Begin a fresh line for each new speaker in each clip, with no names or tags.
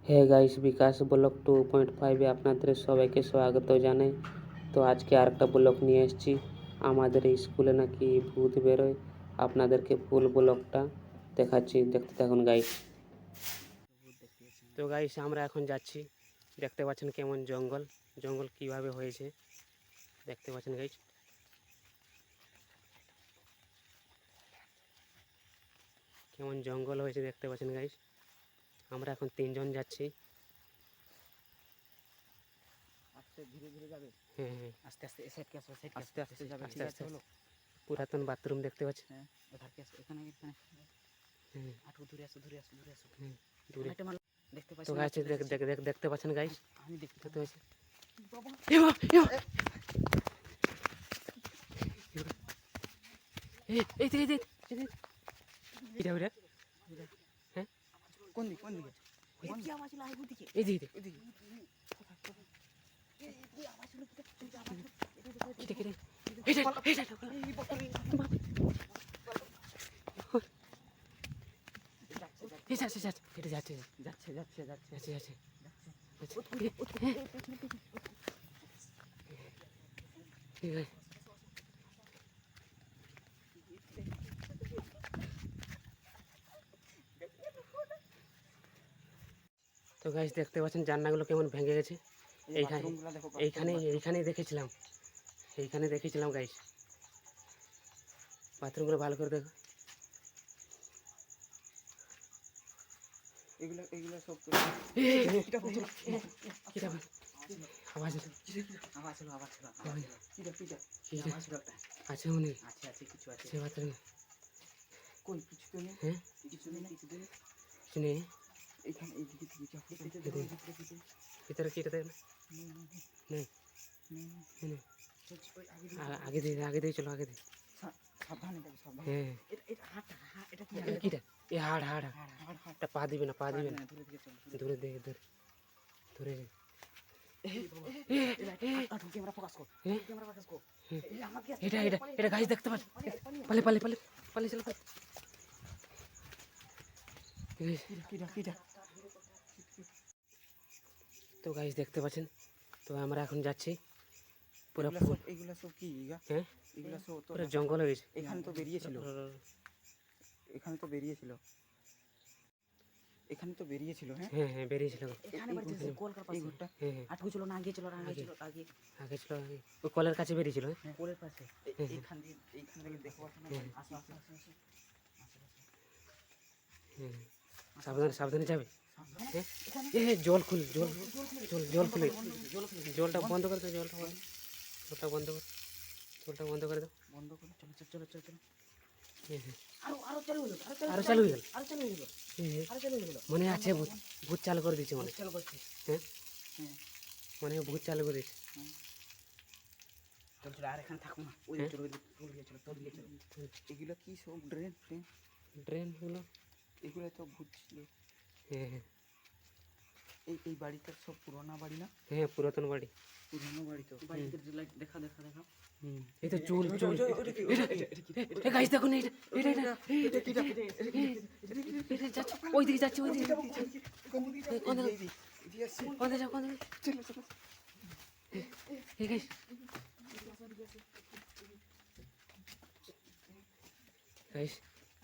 Hey guys, বিকাশ block 2.5 আপনাদের সবাইকে স্বাগত জানাই। তো আজকে আরেকটা ব্লক নিয়ে এসেছি। আমাদের স্কুলে নাকি ভূত বেরোয়, আপনাদেরকে ফুল ব্লকটা দেখাচ্ছি, দেখতে থাকুন গাইস। তো গাইস, আমরা এখন যাচ্ছি, দেখতে পাচ্ছেন কেমন জঙ্গল জঙ্গল কিভাবে হয়েছে, দেখতে পাচ্ছেন গাইস। কেমন জঙ্গল হয়েছে দেখতে পাচ্ছেন গাইস। আমরা এখন 3 জন যাচ্ছি।
ধীরে ধীরে যাবে।
হ্যাঁ হ্যাঁ,
আস্তে আস্তে এসে আসো, আস্তে আস্তে যাবে।
আস্তে আস্তে। পুরাতন বাথরুম দেখতে পাচ্ছেন।
হ্যাঁ, ওধারকে আসো, এখানে এখানে
হ্যাঁ
আটু দূরে আসো, দূরে আসো, দূরে আসো।
হ্যাঁ, দূরে।
একটা মাল দেখতে পাচ্ছি।
তো গাছ দেখতে পাচ্ছেন গাইস,
আমি দেখতে
দেখতে পাচ্ছেন।
বাবা,
এই এটা হ্যাঁ,
কোন দিকে কোন দিকে কোন দিকে আওয়াজ হলো? আইবো দিকে,
এই দিকে
ওইদিকে। এই আওয়াজ হলো, এই আওয়াজ হলো।
যাচ্ছে। তো গাইস, দেখতে পাচ্ছেন জানলাগুলো কেমন ভেঙে গেছে। এইখানেই দেখেছিলাম গাইস। বাথরুমগুলো ভালো করে দেখো।
এগুলো সব
আওয়াজ আছে মনে
আছে, কিছু আছে।
সে বাথরুমে
কই কিছু তো নেই।
হ্যাঁ,
কিছু নেই, কিছু নেই।
কিছু নেই।
এখানে এইদিকে থেকে যাও,
ভিতরে কি এটা দেখ না? নেই। আগে দিয়ে চলো, আগে দিয়ে।
সাবধানে যাবে, সাবধানে।
হ্যাঁ,
এটা হাঁটা, এটা কি?
কিটা এ হাড়
হাঁটা,
পা দিবে না,
দূরে দিকে চল।
দূরে দেখে ধরে
ক্যামেরা ফোকাস কর, ক্যামেরা ফোকাস কর।
এটা গাছ দেখতে পাচ্ছ। পালে চলো। তো গাইস, দেখতে পাচ্ছেন। তো আমরা এখন যাচ্ছি। পুরো
এগুলা সব কি?
হ্যাঁ,
এগুলা সব তো
পুরো জঙ্গল হয়ে গেছে।
এখানে তো বেরিয়েছিল, হ্যাঁ
হ্যাঁ বেরিয়েছিল।
এখানে বাড়িতে কলকার পাশে। এই ঘরটা আটকু চলো না, আগে চলো,
আগে ছিল, ওই কলের কাছে বেরিয়েছিল।
হ্যাঁ, কোলের পাশে। এইখান থেকে দেখো, আসো।
সাবধানে যাবে। হ্যাঁ, জল খুলে জলটা বন্ধ করে দাও। জলটা বন্ধ করে দাও।
চলো।
হ্যাঁ,
আরো চালু হলো,
আরো চালু হয়ে গেল।
হ্যাঁ,
মনে আছে ভূত চালু করে দিচ্ছে মনে।
চালু করছি।
হ্যাঁ,
হ্যাঁ,
মনে হয় ভূত চালু করে দিচ্ছে।
চলো আর এখানে থাকো না। ওই চলো, তোর দিকে চলো। এগুলো কি সব
ড্রেন হলো।
এগুলো তো ভূত ছিল।
হ্যাঁ,
এই বাড়িটা সব পুরোনো বাড়ি না?
হ্যাঁ পুরাতন বাড়ি।
পুরোনো বাড়ি তো। বাড়িতে দেখা।
এই তো চুল গাইস, দেখুন ওই দিকে যাচ্ছে।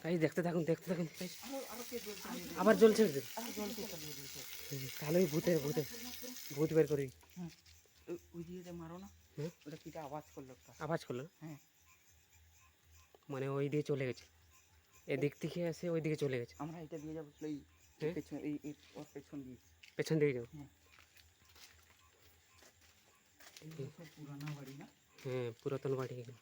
গাইস দেখতে থাকুন গাইস। আবার জল ছেড়ে দেবে, তাহলে ওই ভূত বের করি।
ওই দিয়ে মারো না। ওটা কিটা আওয়াজ করলো? হ্যাঁ,
মানে ওই দিয়ে চলে গেছে, এদিক থেকে এসে ওই দিকে চলে গেছে।
আমরা এটা দিয়ে যাবো পেছন দিয়ে
যাবো।
পুরানো বাড়ি না?
হ্যাঁ, পুরাতন বাড়ি এগুলো।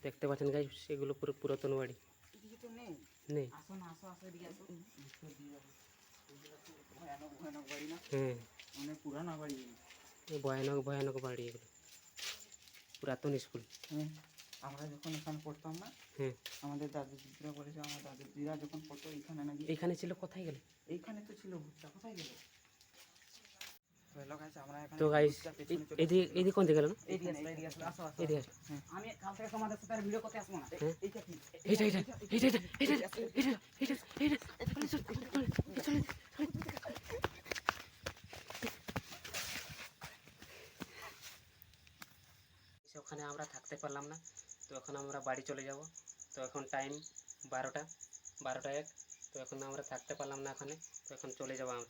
দেখতে পাচ্ছেন গাইস, সেগুলো পুরো পুরাতন বাড়ি।
এদিকে তো নেই। আসো এদিকে আসো। ভয়ানক বাড়ি না?
হ্যাঁ,
অনেক পুরানো বাড়ি।
ভয়ানক বাড়ি এগুলো, পুরাতন স্কুল।
হ্যাঁ, আমরা যখন এখানে পড়তাম না,
হ্যাঁ,
আমাদের দাদুদিরা বলেছে, আমার দাদুদিরা যখন পড়তো
এইখানে ছিল। কোথায় গেল?
এইখানে তো ছিল ভূতটা, কোথায় গেল?
তো গাইস, এদিকে কোন দিকে গেল?
আমি কাল থেকে তোমাদের সাথে ভিডিও করতে আসবো না।
এইটা ওখানে আমরা থাকতে পারলাম না, তো এখন আমরা বাড়ি চলে যাব। তো এখন টাইম 12টা 1। তো এখন আমরা থাকতে পারলাম না এখানে, তো এখন চলে যাবো আমরা।